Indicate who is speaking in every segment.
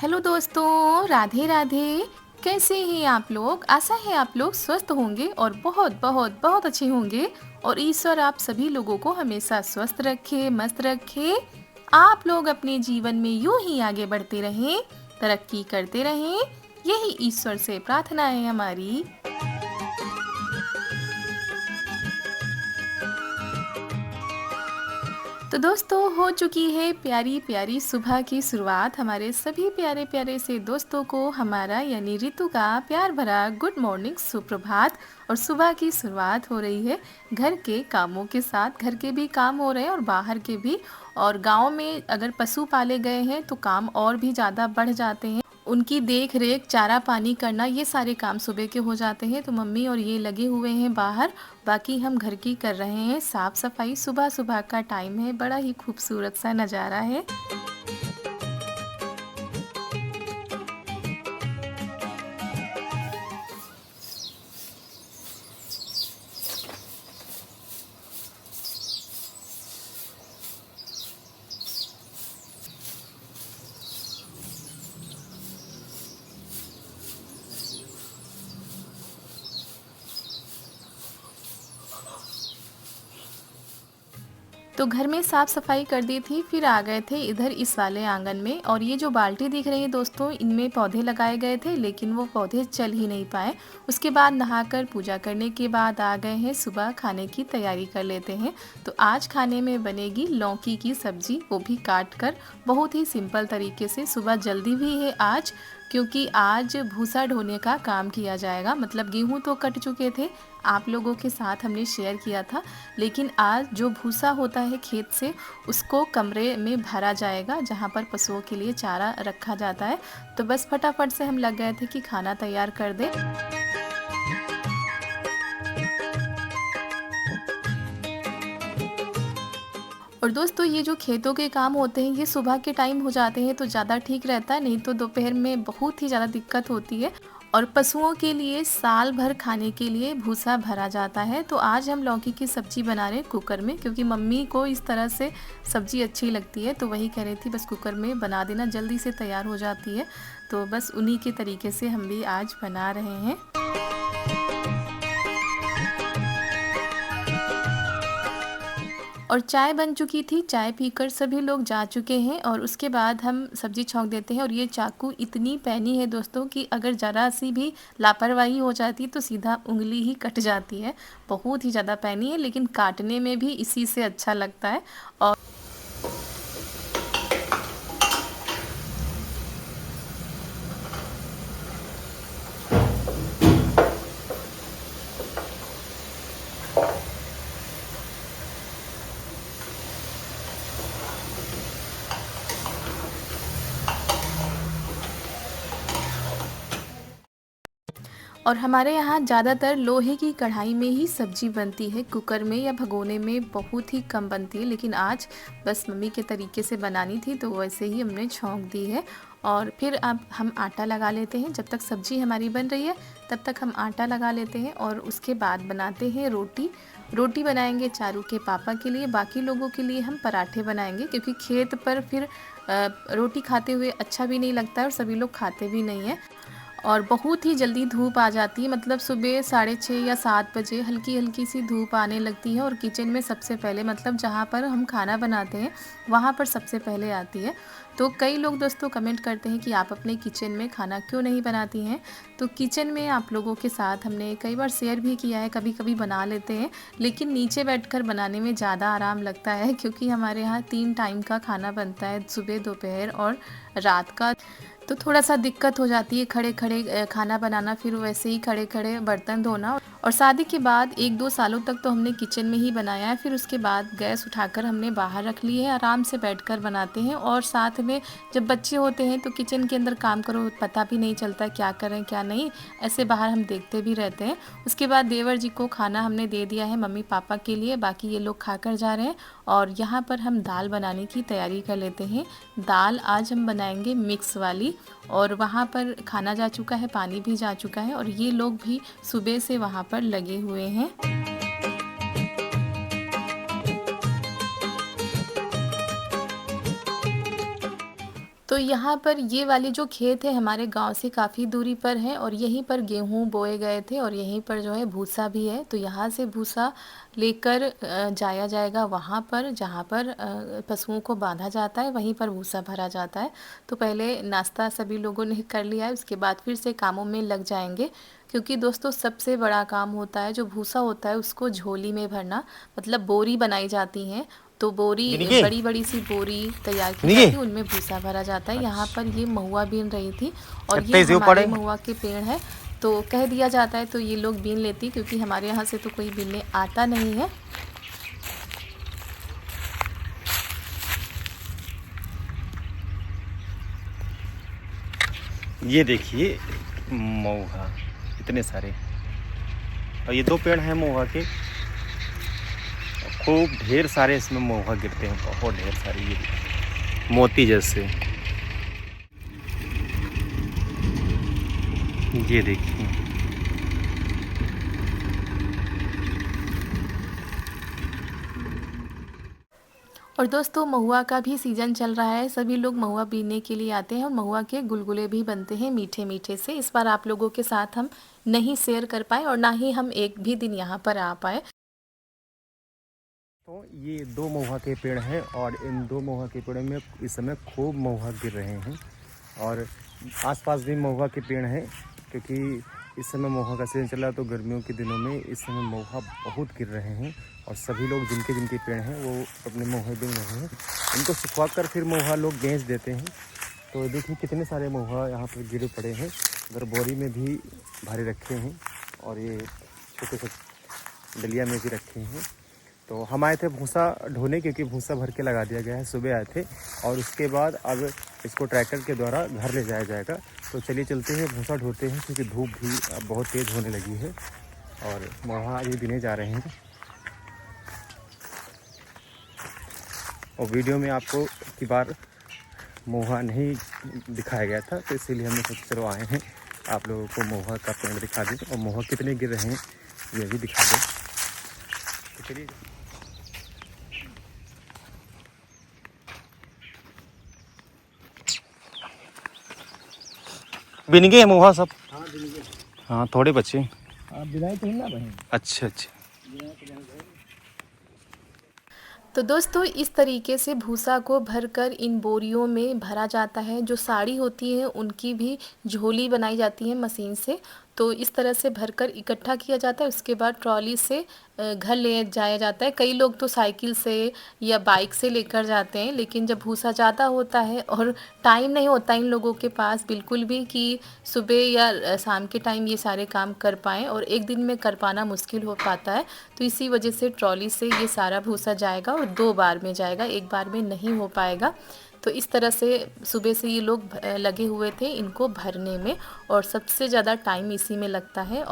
Speaker 1: Hello दोस्तों, राधे राधे। कैसे हैं आप लोग? आशा है आप लोग स्वस्थ होंगे और बहुत बहुत बहुत अच्छे होंगे। और ईश्वर आप सभी लोगों को हमेशा स्वस्थ रखे, मस्त रखे। आप लोग अपने जीवन में यूं ही आगे बढ़ते रहें, तरक्की करते रहें। यही ईश्वर से प्रार्थना है हमारी। तो दोस्तों, हो चुकी है प्यारी प्यारी सुबह की शुरुआत। हमारे सभी प्यारे प्यारे से दोस्तों को हमारा यानी ऋतु का प्यार भरा गुड मॉर्निंग, सुप्रभात। और सुबह की शुरुआत हो रही है घर के कामों के साथ। घर के भी काम हो रहे हैं और बाहर के भी। और गांव में अगर पशु पाले गए हैं तो काम और भी ज़्यादा बढ़ जाते हैं। उनकी देख रेख, चारा पानी करना, ये सारे काम सुबह के हो जाते हैं। तो मम्मी और ये लगे हुए हैं बाहर। बाकी हम घर की कर रहे हैं साफ सफाई। सुबह सुबह का टाइम है, बड़ा ही खूबसूरत सा नज़ारा है। तो घर में साफ़ सफाई कर दी थी, फिर आ गए थे इधर इस वाले आंगन में। और ये जो बाल्टी दिख रही है दोस्तों, इनमें पौधे लगाए गए थे लेकिन वो पौधे चल ही नहीं पाए। उसके बाद नहाकर पूजा करने के बाद आ गए हैं सुबह खाने की तैयारी कर लेते हैं। तो आज खाने में बनेगी लौकी की सब्जी, वो भी काट कर, बहुत ही सिंपल तरीके से। सुबह जल्दी भी है आज, क्योंकि आज भूसा ढोने का काम किया जाएगा। मतलब गेहूँ तो कट चुके थे, आप लोगों के साथ हमने शेयर किया था। लेकिन आज जो भूसा होता है खेत से, उसको कमरे में भरा जाएगा जहाँ पर पशुओं के लिए चारा रखा जाता है। तो बस फटाफट से हम लग गए थे कि खाना तैयार कर दें। और दोस्तों, ये जो खेतों के काम होते हैं ये सुबह के टाइम हो जाते हैं तो ज़्यादा ठीक रहता है, नहीं तो दोपहर में बहुत ही ज़्यादा दिक्कत होती है। और पशुओं के लिए साल भर खाने के लिए भूसा भरा जाता है। तो आज हम लौकी की सब्ज़ी बना रहे हैं कुकर में, क्योंकि मम्मी को इस तरह से सब्ज़ी अच्छी लगती है। तो वही कह रही थी बस कुकर में बना देना, जल्दी से तैयार हो जाती है। तो बस उन्हीं के तरीके से हम भी आज बना रहे हैं। और चाय बन चुकी थी, चाय पीकर सभी लोग जा चुके हैं। और उसके बाद हम सब्ज़ी छौंक देते हैं। और ये चाकू इतनी पैनी है दोस्तों कि अगर ज़रा सी भी लापरवाही हो जाती तो सीधा उंगली ही कट जाती है। बहुत ही ज़्यादा पैनी है, लेकिन काटने में भी इसी से अच्छा लगता है। और हमारे यहाँ ज़्यादातर लोहे की कढ़ाई में ही सब्ज़ी बनती है। कुकर में या भगोने में बहुत ही कम बनती है। लेकिन आज बस मम्मी के तरीके से बनानी थी तो वैसे ही हमने छौंक दी है। और फिर अब हम आटा लगा लेते हैं। जब तक सब्ज़ी हमारी बन रही है तब तक हम आटा लगा लेते हैं। और उसके बाद बनाते हैं रोटी। रोटी बनाएंगे चारू के पापा के लिए, बाकी लोगों के लिए हम पराठे बनाएंगे, क्योंकि खेत पर फिर रोटी खाते हुए अच्छा भी नहीं लगता है और सभी लोग खाते भी नहीं हैं। और बहुत ही जल्दी धूप आ जाती है, मतलब सुबह 6:30 या 7 बजे हल्की हल्की सी धूप आने लगती है। और किचन में सबसे पहले, मतलब जहाँ पर हम खाना बनाते हैं वहाँ पर सबसे पहले आती है। तो कई लोग दोस्तों कमेंट करते हैं कि आप अपने किचन में खाना क्यों नहीं बनाती हैं। तो किचन में आप लोगों के साथ हमने कई बार शेयर भी किया है, कभी कभी बना लेते हैं। लेकिन नीचे बैठकर बनाने में ज़्यादा आराम लगता है, क्योंकि हमारे यहाँ 3 टाइम का खाना बनता है, सुबह, दोपहर और रात का। तो थोड़ा सा दिक्कत हो जाती है खड़े खड़े खाना बनाना, फिर वैसे ही खड़े खड़े बर्तन धोना। और शादी के बाद 1-2 सालों तक तो हमने किचन में ही बनाया है। फिर उसके बाद गैस उठाकर हमने बाहर रख ली है, आराम से बैठकर बनाते हैं। और साथ में जब बच्चे होते हैं तो किचन के अंदर काम करो पता भी नहीं चलता क्या करें क्या नहीं, ऐसे बाहर हम देखते भी रहते हैं। उसके बाद देवर जी को खाना हमने दे दिया है मम्मी पापा के लिए, बाकी ये लोग खाकर जा रहे हैं। और यहाँ पर हम दाल बनाने की तैयारी कर लेते हैं। दाल आज हम बनाएंगे मिक्स वाली। और वहाँ पर खाना जा चुका है, पानी भी जा चुका है, और ये लोग भी सुबह से वहाँ पर लगे हुए हैं। तो यहाँ पर ये वाली जो खेत है हमारे गांव से काफ़ी दूरी पर है और यहीं पर गेहूँ बोए गए थे और यहीं पर जो है भूसा भी है। तो यहाँ से भूसा लेकर जाया जाएगा वहाँ पर जहाँ पर पशुओं को बांधा जाता है, वहीं पर भूसा भरा जाता है। तो पहले नाश्ता सभी लोगों ने कर लिया है, उसके बाद फिर से कामों में लग जाएंगे, क्योंकि दोस्तों सबसे बड़ा काम होता है जो भूसा होता है उसको झोली में भरना, मतलब बोरी बनाई जाती हैं। तो बोरी,
Speaker 2: बिनिगे
Speaker 1: बड़ी बड़ी सी बोरी तैयार की
Speaker 2: बिनिगे
Speaker 1: जाती है, उनमें भूसा भरा जाता है। यहाँ पर ये महुआ बीन रही थी और ये
Speaker 2: कितने से
Speaker 1: हमारे
Speaker 2: पड़े
Speaker 1: महुआ के पेड़ है, तो कह दिया जाता है तो ये लोग बीन लेती, क्योंकि हमारे यहाँ से तो कोई बीनने आता नहीं है।
Speaker 2: ये देखिए महुआ इतने सारे, और ये 2 पेड़ हैं महुआ के, खूब ढेर सारे इसमें महुआ गिरते हैं, बहुत ढेर सारे, ये मोती जैसे। ये देखिए
Speaker 1: और दोस्तों महुआ का भी सीज़न चल रहा है, सभी लोग महुआ बीनने के लिए आते हैं और महुआ के गुलगुले भी बनते हैं मीठे मीठे से। इस बार आप लोगों के साथ हम नहीं शेयर कर पाए और ना ही हम एक भी दिन यहाँ पर आ पाए।
Speaker 2: तो ये 2 महुआ के पेड़ हैं और इन 2 महुआ के पेड़ों में इस समय खूब महुआ गिर रहे हैं और आसपास भी महुआ के पेड़ हैं, क्योंकि इस समय महुआ का सीजन चल रहा है। तो गर्मियों के दिनों में इस समय महुआ बहुत गिर रहे हैं और सभी लोग जिनके जिनके पेड़ हैं वो अपने महुआ बीन रहे हैं। इनको सुखवा कर फिर महुआ लोग बेच देते हैं। तो देखिए कितने सारे महुआ यहाँ पर गिरे पड़े हैं, अगर बोरी में भी भरे रखे हैं और ये छोटे छोटे डलिया में भी रखे हैं। तो हम आए थे भूसा ढोने, क्योंकि भूसा भर के लगा दिया गया है, सुबह आए थे और उसके बाद अब इसको ट्रैक्टर के द्वारा घर ले जाया जाएगा। तो चलिए चलते हैं भूसा ढोते हैं, क्योंकि धूप भी अब बहुत तेज़ होने लगी है और वहाँ अभी बिने जा रहे हैं। और वीडियो में आपको की बार महुआ नहीं दिखाया गया था, तो इसीलिए हमने सोचा चलो आए हैं आप लोगों को महुआ का पेड़ दिखा दें और महुआ कितने गिर रहे हैं ये भी दिखा दें। तो चलिए बिन गए महुआ सब। हाँ थोड़े बच्चे। अच्छा अच्छा।
Speaker 1: तो दोस्तों इस तरीके से भूसा को भरकर इन बोरियों में भरा जाता है। जो साड़ी होती है उनकी भी झोली बनाई जाती है मशीन से, तो इस तरह से भरकर इकट्ठा किया जाता है। उसके बाद ट्रॉली से घर ले जाया जाता है। कई लोग तो साइकिल से या बाइक से लेकर जाते हैं, लेकिन जब भूसा ज़्यादा होता है और टाइम नहीं होता इन लोगों के पास बिल्कुल भी कि सुबह या शाम के टाइम ये सारे काम कर पाएँ, और एक दिन में कर पाना मुश्किल हो पाता है, तो इसी वजह से ट्रॉली से ये सारा भूसा जाएगा और 2 बार में जाएगा, एक बार में नहीं हो पाएगा। तो इस तरह से सुबह से ये लोग लगे हुए थे इनको भरने में, और सबसे ज़्यादा टाइम इसी में लगता है।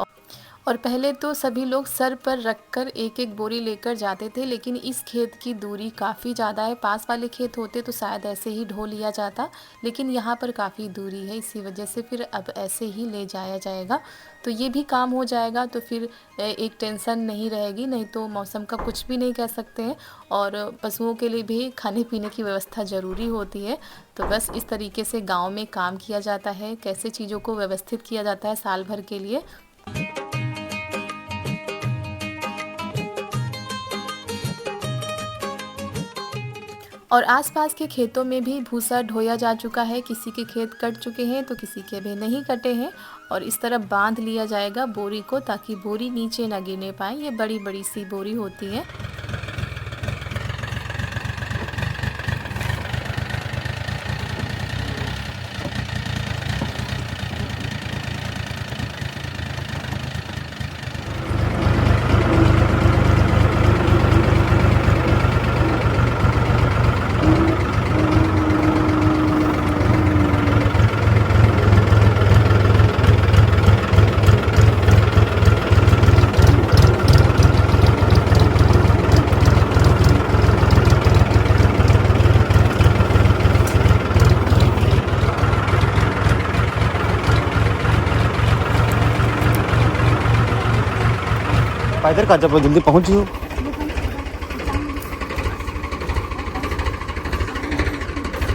Speaker 1: और पहले तो सभी लोग सर पर रखकर एक एक बोरी लेकर जाते थे, लेकिन इस खेत की दूरी काफ़ी ज़्यादा है। पास वाले खेत होते तो शायद ऐसे ही ढो लिया जाता, लेकिन यहाँ पर काफ़ी दूरी है, इसी वजह से फिर अब ऐसे ही ले जाया जाएगा। तो ये भी काम हो जाएगा, तो फिर एक टेंशन नहीं रहेगी। नहीं तो मौसम का कुछ भी नहीं कह सकते हैं, और पशुओं के लिए भी खाने पीने की व्यवस्था ज़रूरी होती है। तो बस इस तरीके से गाँव में काम किया जाता है, कैसे चीज़ों को व्यवस्थित किया जाता है साल भर के लिए। और आसपास के खेतों में भी भूसा ढोया जा चुका है। किसी के खेत कट चुके हैं तो किसी के भी नहीं कटे हैं, और इस तरह बांध लिया जाएगा बोरी को, ताकि बोरी नीचे ना गिरने पाए। ये बड़ी बड़ी सी बोरी होती है।
Speaker 2: इधर का जब जल्दी पहुँच जियो।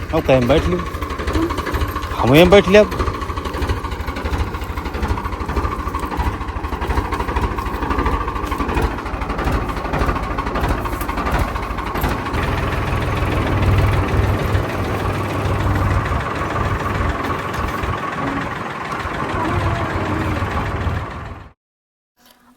Speaker 2: अब कहीं बैठ लो। हम यहाँ बैठ ले।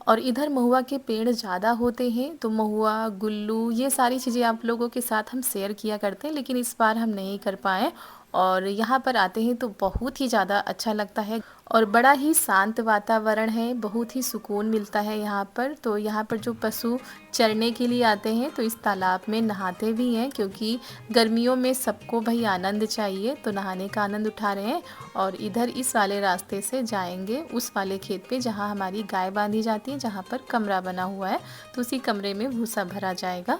Speaker 1: और इधर महुआ के पेड़ ज़्यादा होते हैं तो महुआ, गुल्लू ये सारी चीज़ें आप लोगों के साथ हम शेयर किया करते हैं, लेकिन इस बार हम नहीं कर पाए। और यहाँ पर आते हैं तो बहुत ही ज़्यादा अच्छा लगता है और बड़ा ही शांत वातावरण है, बहुत ही सुकून मिलता है यहाँ पर। तो यहाँ पर जो पशु चरने के लिए आते हैं तो इस तालाब में नहाते भी हैं, क्योंकि गर्मियों में सबको भाई आनंद चाहिए, तो नहाने का आनंद उठा रहे हैं। और इधर इस वाले रास्ते से जाएंगे उस वाले खेत पे जहाँ हमारी गाय बांधी जाती है, जहाँ पर कमरा बना हुआ है, तो उसी कमरे में भूसा भरा जाएगा।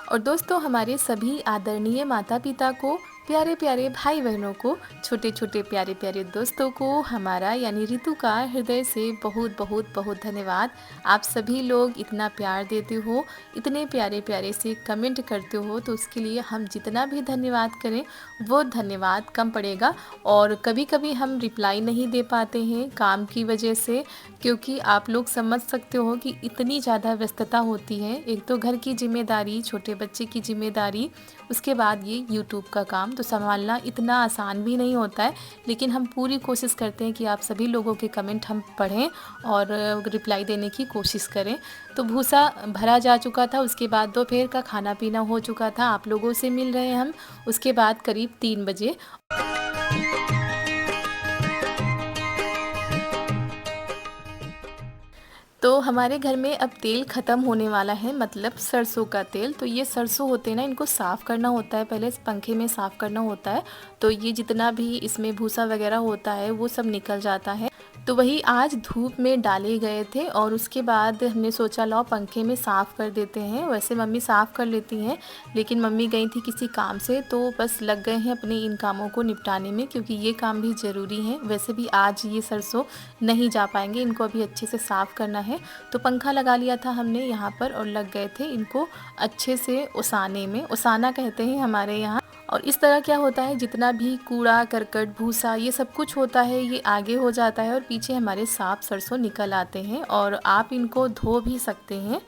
Speaker 1: और दोस्तों, हमारे सभी आदरणीय माता पिता को, प्यारे प्यारे भाई बहनों को, छोटे छोटे प्यारे प्यारे दोस्तों को हमारा यानी ऋतु का हृदय से बहुत बहुत बहुत धन्यवाद। आप सभी लोग इतना प्यार देते हो, इतने प्यारे प्यारे से कमेंट करते हो, तो उसके लिए हम जितना भी धन्यवाद करें वो धन्यवाद कम पड़ेगा। और कभी कभी हम रिप्लाई नहीं दे पाते हैं काम की वजह से, क्योंकि आप लोग समझ सकते हो कि इतनी ज़्यादा व्यस्तता होती है। एक तो घर की जिम्मेदारी, छोटे बच्चे की जिम्मेदारी, उसके बाद ये यूट्यूब का काम, तो संभालना इतना आसान भी नहीं होता है। लेकिन हम पूरी कोशिश करते हैं कि आप सभी लोगों के कमेंट हम पढ़ें और रिप्लाई देने की कोशिश करें। तो भूसा भरा जा चुका था, उसके बाद दोपहर का खाना पीना हो चुका था, आप लोगों से मिल रहे हैं हम उसके बाद करीब 3 बजे। तो हमारे घर में अब तेल ख़त्म होने वाला है, मतलब सरसों का तेल। तो ये सरसों होते हैं ना, इनको साफ़ करना होता है, पहले इस पंखे में साफ़ करना होता है, तो ये जितना भी इसमें भूसा वगैरह होता है वो सब निकल जाता है। तो वही आज धूप में डाले गए थे और उसके बाद हमने सोचा लो पंखे में साफ़ कर देते हैं। वैसे मम्मी साफ़ कर लेती हैं, लेकिन मम्मी गई थी किसी काम से, तो बस लग गए हैं अपने इन कामों को निपटाने में, क्योंकि ये काम भी ज़रूरी है। वैसे भी आज ये सरसों नहीं जा पाएंगे, इनको अभी अच्छे से साफ़ करना है। तो पंखा लगा लिया था हमने यहाँ पर और लग गए थे इनको अच्छे से ओसाने में। ओसाना कहते हैं हमारे यहाँ। और इस तरह क्या होता है, जितना भी कूड़ा करकट भूसा ये सब कुछ होता है, ये आगे हो जाता है और पीछे हमारे साफ सरसों निकल आते हैं और आप इनको धो भी सकते हैं।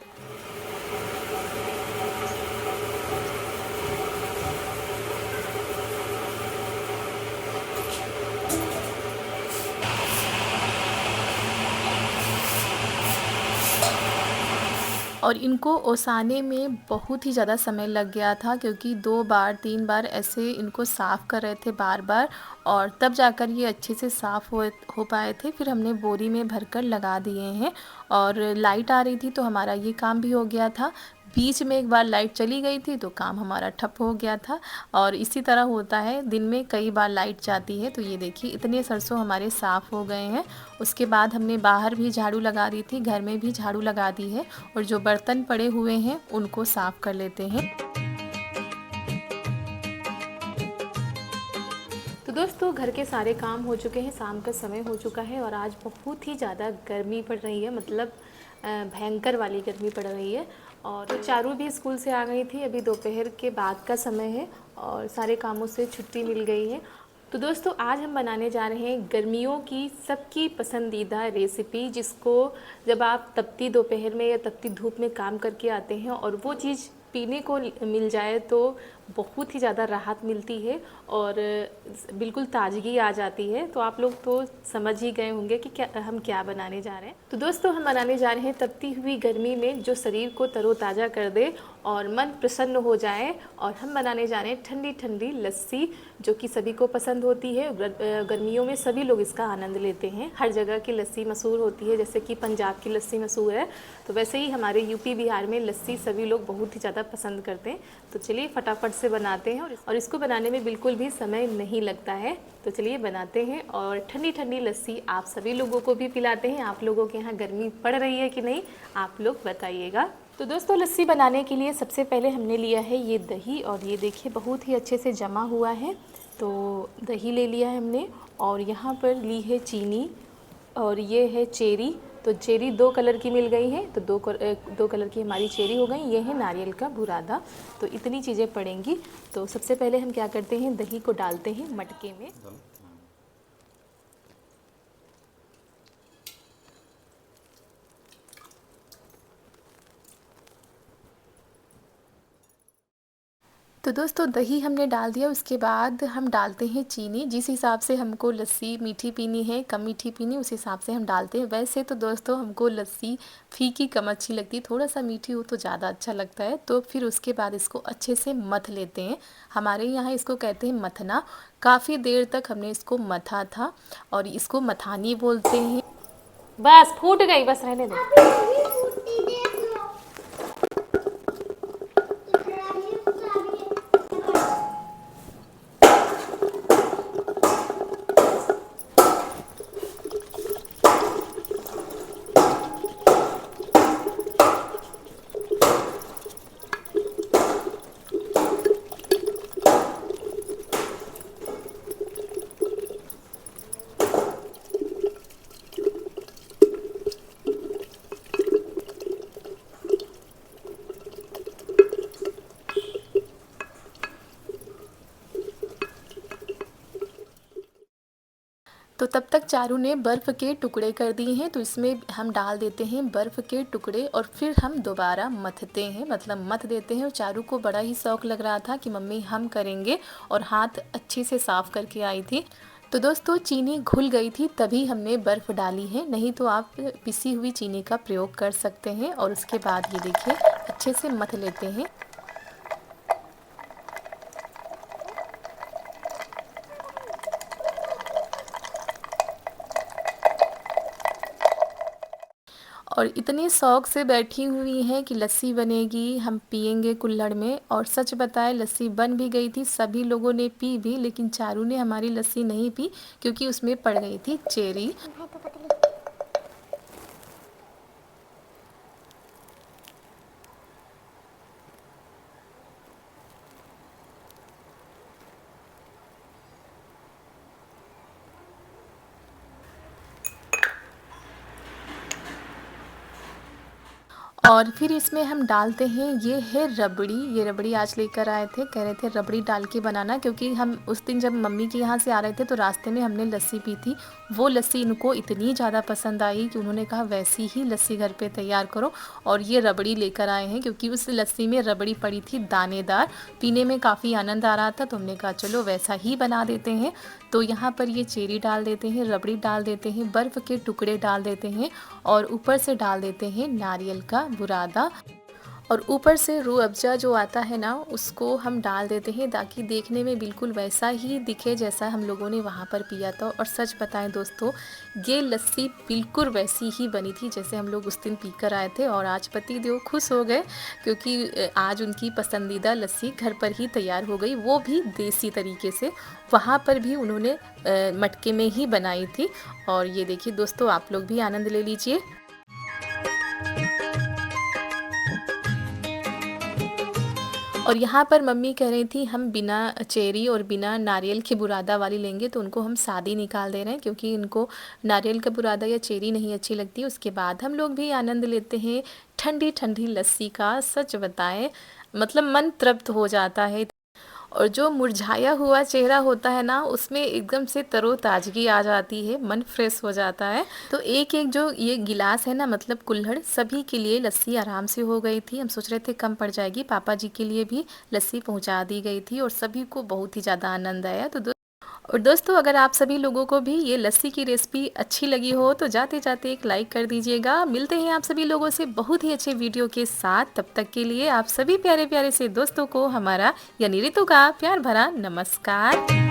Speaker 1: और इनको ओसाने में बहुत ही ज़्यादा समय लग गया था, क्योंकि 2 बार 3 बार ऐसे इनको साफ़ कर रहे थे बार बार, और तब जाकर ये अच्छे से साफ़ हो पाए थे। फिर हमने बोरी में भरकर लगा दिए हैं और लाइट आ रही थी तो हमारा ये काम भी हो गया था। बीच में एक बार लाइट चली गई थी तो काम हमारा ठप हो गया था। और इसी तरह होता है, दिन में कई बार लाइट जाती है। तो ये देखिए इतने सरसों हमारे साफ़ हो गए हैं। उसके बाद हमने बाहर भी झाड़ू लगा दी थी, घर में भी झाड़ू लगा दी है, और जो बर्तन पड़े हुए हैं उनको साफ़ कर लेते हैं। तो दोस्तों, घर के सारे काम हो चुके हैं, शाम का समय हो चुका है और आज बहुत ही ज़्यादा गर्मी पड़ रही है, मतलब भयंकर वाली गर्मी पड़ रही है। और चारू भी स्कूल से आ गई थी, अभी दोपहर के बाद का समय है और सारे कामों से छुट्टी मिल गई है। तो दोस्तों, आज हम बनाने जा रहे हैं गर्मियों की सबकी पसंदीदा रेसिपी, जिसको जब आप तपती दोपहर में या तपती धूप में काम करके आते हैं और वो चीज़ पीने को मिल जाए तो बहुत ही ज़्यादा राहत मिलती है और बिल्कुल ताजगी आ जाती है। तो आप लोग तो समझ ही गए होंगे कि हम क्या बनाने जा रहे हैं। तो दोस्तों, हम बनाने जा रहे हैं तपती हुई गर्मी में जो शरीर को तरोताज़ा कर दे और मन प्रसन्न हो जाए, और हम बनाने जा रहे हैं ठंडी ठंडी लस्सी, जो कि सभी को पसंद होती है। गर्मियों में सभी लोग इसका आनंद लेते हैं। हर जगह की लस्सी मशहूर होती है, जैसे कि पंजाब की लस्सी मशहूर है, तो वैसे ही हमारे यूपी बिहार में लस्सी सभी लोग बहुत ही ज़्यादा पसंद करते हैं। तो चलिए फटाफट से बनाते हैं, और इसको बनाने में बिल्कुल भी समय नहीं लगता है। तो चलिए बनाते हैं और ठंडी ठंडी लस्सी आप सभी लोगों को भी पिलाते हैं। आप लोगों के यहाँ गर्मी पड़ रही है कि नहीं, आप लोग बताइएगा। तो दोस्तों, लस्सी बनाने के लिए सबसे पहले हमने लिया है ये दही, और ये देखिए बहुत ही अच्छे से जमा हुआ है। तो दही ले लिया है हमने, और यहाँ पर ली है चीनी, और ये है चेरी, तो चेरी 2 कलर की मिल गई है, तो 2 कलर की हमारी चेरी हो गई। ये है नारियल का बुरादा। तो इतनी चीज़ें पड़ेंगी। तो सबसे पहले हम क्या करते हैं, दही को डालते हैं मटके में। तो दोस्तों दही हमने डाल दिया, उसके बाद हम डालते हैं चीनी। जिस हिसाब से हमको लस्सी मीठी पीनी है, कम मीठी पीनी, उस हिसाब से हम डालते हैं। वैसे तो दोस्तों हमको लस्सी फीकी कम अच्छी लगती है, थोड़ा सा मीठी हो तो ज़्यादा अच्छा लगता है। तो फिर उसके बाद इसको अच्छे से मथ लेते हैं। हमारे यहाँ इसको कहते हैं मथना। काफ़ी देर तक हमने इसको मथा था और इसको मथानी बोलते हैं। बस फूट गई, बस रहने दो। तो तब तक चारू ने बर्फ़ के टुकड़े कर दिए हैं, तो इसमें हम डाल देते हैं बर्फ़ के टुकड़े और फिर हम दोबारा मथते हैं, मतलब मथ देते हैं। और चारू को बड़ा ही शौक़ लग रहा था कि मम्मी हम करेंगे, और हाथ अच्छे से साफ़ करके आई थी। तो दोस्तों चीनी घुल गई थी तभी हमने बर्फ़ डाली है, नहीं तो आप पिसी हुई चीनी का प्रयोग कर सकते हैं। और उसके बाद ये देखिए अच्छे से मथ लेते हैं। और इतने शौक़ से बैठी हुई हैं कि लस्सी बनेगी, हम पियेंगे कुल्हड़ में। और सच बताएं लस्सी बन भी गई थी, सभी लोगों ने पी भी, लेकिन चारू ने हमारी लस्सी नहीं पी क्योंकि उसमें पड़ गई थी चेरी। और फिर इसमें हम डालते हैं, ये है रबड़ी। ये रबड़ी आज लेकर आए थे, कह रहे थे रबड़ी डाल के बनाना, क्योंकि हम उस दिन जब मम्मी के यहाँ से आ रहे थे तो रास्ते में हमने लस्सी पी थी। वो लस्सी इनको इतनी ज़्यादा पसंद आई कि उन्होंने कहा वैसी ही लस्सी घर पे तैयार करो। और ये रबड़ी लेकर आए हैं क्योंकि उस लस्सी में रबड़ी पड़ी थी दानेदार, पीने में काफ़ी आनंद आ रहा था। तो हमने कहा चलो वैसा ही बना देते हैं। तो यहाँ पर ये चेरी डाल देते हैं, रबड़ी डाल देते हैं, बर्फ़ के टुकड़े डाल देते हैं और ऊपर से डाल देते हैं नारियल का बुरादा। और ऊपर से रूह अफ़ज़ा जो आता है ना, उसको हम डाल देते हैं ताकि देखने में बिल्कुल वैसा ही दिखे जैसा हम लोगों ने वहाँ पर पिया था। और सच बताएं दोस्तों, ये लस्सी बिल्कुल वैसी ही बनी थी जैसे हम लोग उस दिन पी कर आए थे। और आज पति देव खुश हो गए क्योंकि आज उनकी पसंदीदा लस्सी घर पर ही तैयार हो गई, वो भी देसी तरीके से। वहाँ पर भी उन्होंने मटके में ही बनाई थी। और ये देखिए दोस्तों, आप लोग भी आनंद ले लीजिए। और यहाँ पर मम्मी कह रही थी हम बिना चेरी और बिना नारियल के बुरादा वाली लेंगे, तो उनको हम सादी निकाल दे रहे हैं क्योंकि इनको नारियल का बुरादा या चेरी नहीं अच्छी लगती। उसके बाद हम लोग भी आनंद लेते हैं ठंडी ठंडी लस्सी का। सच बताएं मतलब मन तृप्त हो जाता है। और जो मुरझाया हुआ चेहरा होता है ना, उसमें एकदम से तरोताजगी आ जाती है, मन फ्रेश हो जाता है। तो एक एक जो ये गिलास है ना, मतलब कुल्हड़, सभी के लिए लस्सी आराम से हो गई थी। हम सोच रहे थे कम पड़ जाएगी, पापा जी के लिए भी लस्सी पहुंचा दी गई थी और सभी को बहुत ही ज़्यादा आनंद आया। और दोस्तों अगर आप सभी लोगों को भी ये लस्सी की रेसिपी अच्छी लगी हो तो जाते जाते एक लाइक कर दीजिएगा। मिलते हैं आप सभी लोगों से बहुत ही अच्छे वीडियो के साथ। तब तक के लिए आप सभी प्यारे प्यारे से दोस्तों को हमारा यानी रितु का प्यार भरा नमस्कार।